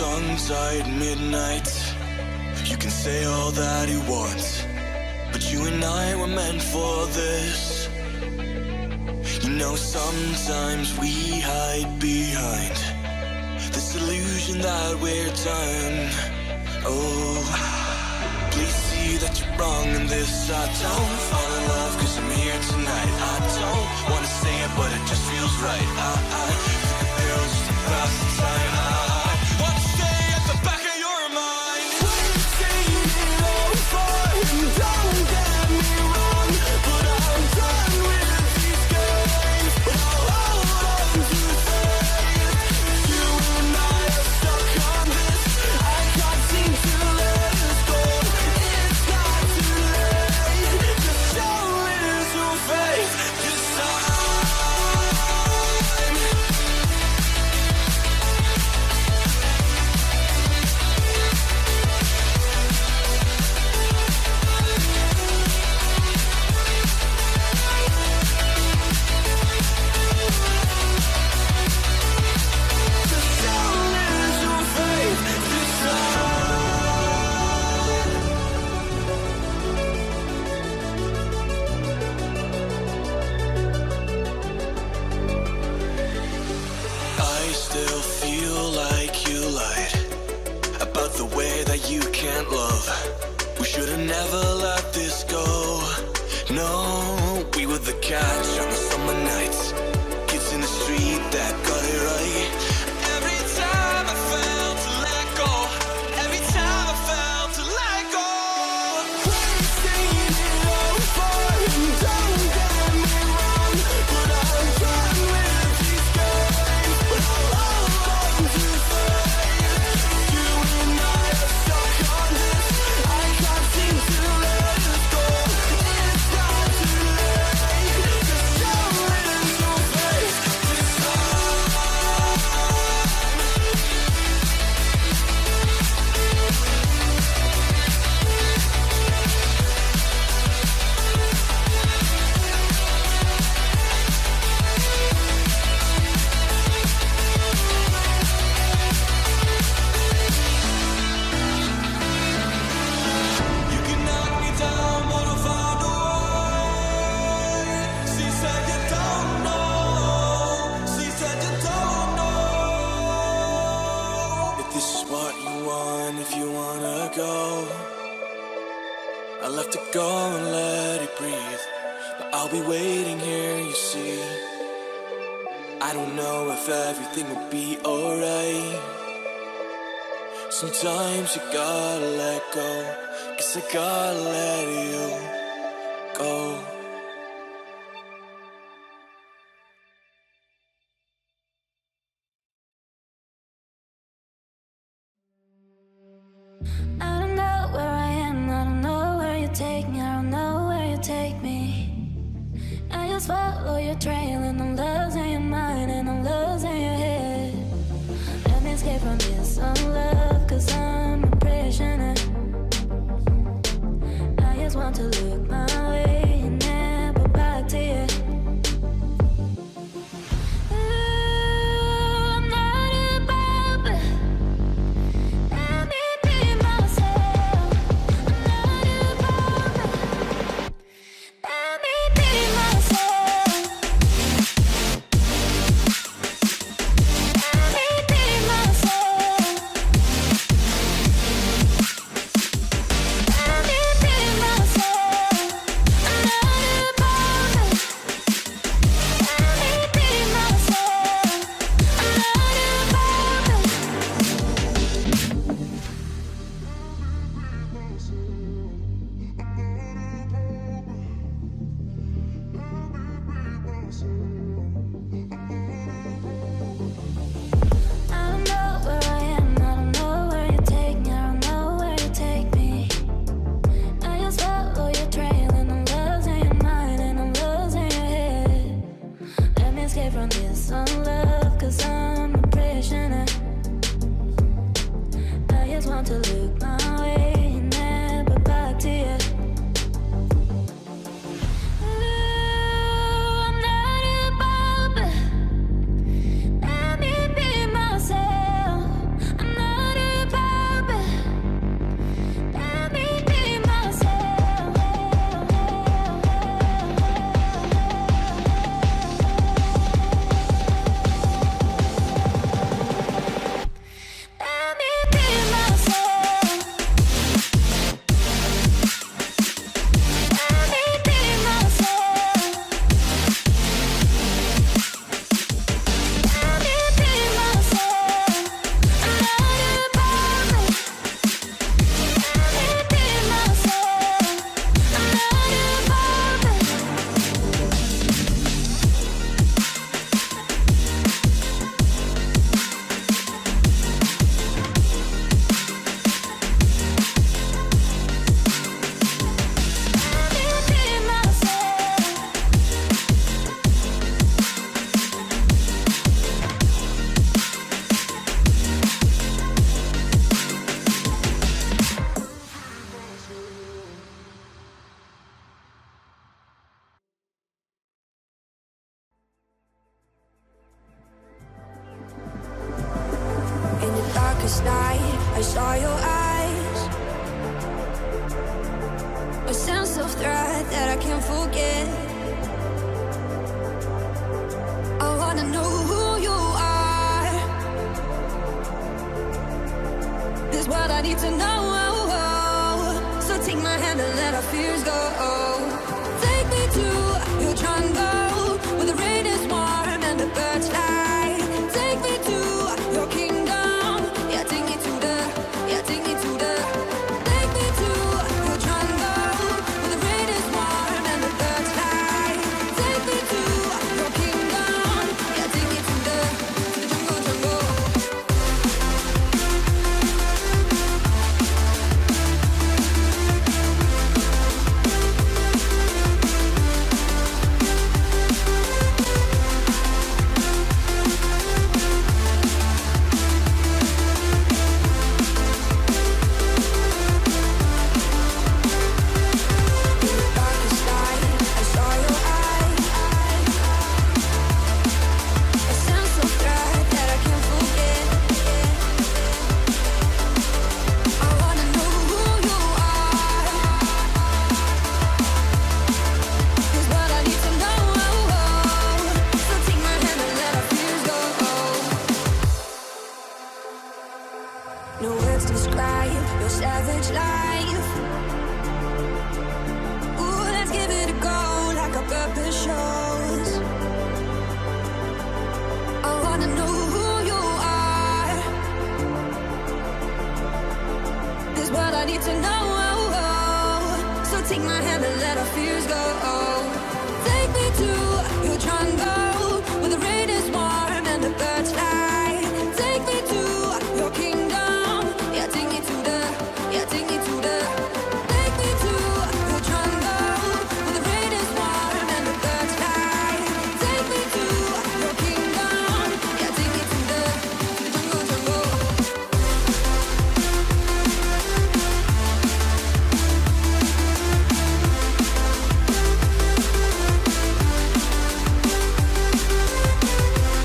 songs at midnight. You can say all that you want, but you and I were meant for this. You know, sometimes we hide behind this illusion that we're done. Oh, please see that you're wrong in this. I don't fall in love cause I'm here tonight. I don't wanna say it, but it just feels right. I think the pills just to pass the time. I want to stay at the back of your mind. We've seen it all before, and don't get me wrong, but I'm done with these games. But I'll hold on to faith. You and I are stuck on this. I can't seem to let us go. It's not too late. Just show little faith this time. You can't love. We should have never let this go. No, we were the catch on the summer nights. Kids in the street that got it right. Every time I felt to let go. Every time I felt to let go. We've seen it all before, and don't get me wrong, but I'm done with these games. But I'll hold on to faith. You and I are stuck on this. I can't seem to let us go. It's not too late. Just show little faith this time. You can knock me down, but I'll find a way. She said you don't know. She said you don't know. If this is what you want, if you wanna go, I'll have to go and let it breathe. But I'll be waiting here, you see. I don't know if everything will be alright. Sometimes you gotta let go, 'cause I gotta let you go. I don't know where I am, I don't know where you take me, I don't know where you take me. I just follow your trail and I'm losing your mind and I'm losing your head. Let me escape from this unlove, 'cause I'm a prisoner. I just want to look my way and never back to you. Ooh, I'm not above it. Let me be myself. I'm not above it. Let me be myself. Let me be myself. Let me be myself. I'm not above it. Let me be myself. I'm not above it. I don't know where I am, I don't know where you take me, I don't know where you take me. I just follow your trail and I'm losing your mind and I'm losing your head. Let me escape from this unlove, 'cause I'm a prisoner. I just want to look my way and never back to you. Ooh, I'm not above it. Let me be myself. I'm not darkest night, I saw your eyes. A sense of threat that I can't forget. I wanna know who you are. This is what I need to know. So take my hand and let our fears go. Take me to your jungle, where the rain is warm and the birds fly. Take me to your kingdom. Yeah, take me to the, yeah, take me to the. Take me to your jungle, where the rain is warm and the birds fly. Take me to your kingdom. Yeah, take me to the jungle, jungle. No words describe your savage life. Ooh, let's give it a go like our purpose shows. I wanna know who you are. This is what I need to know.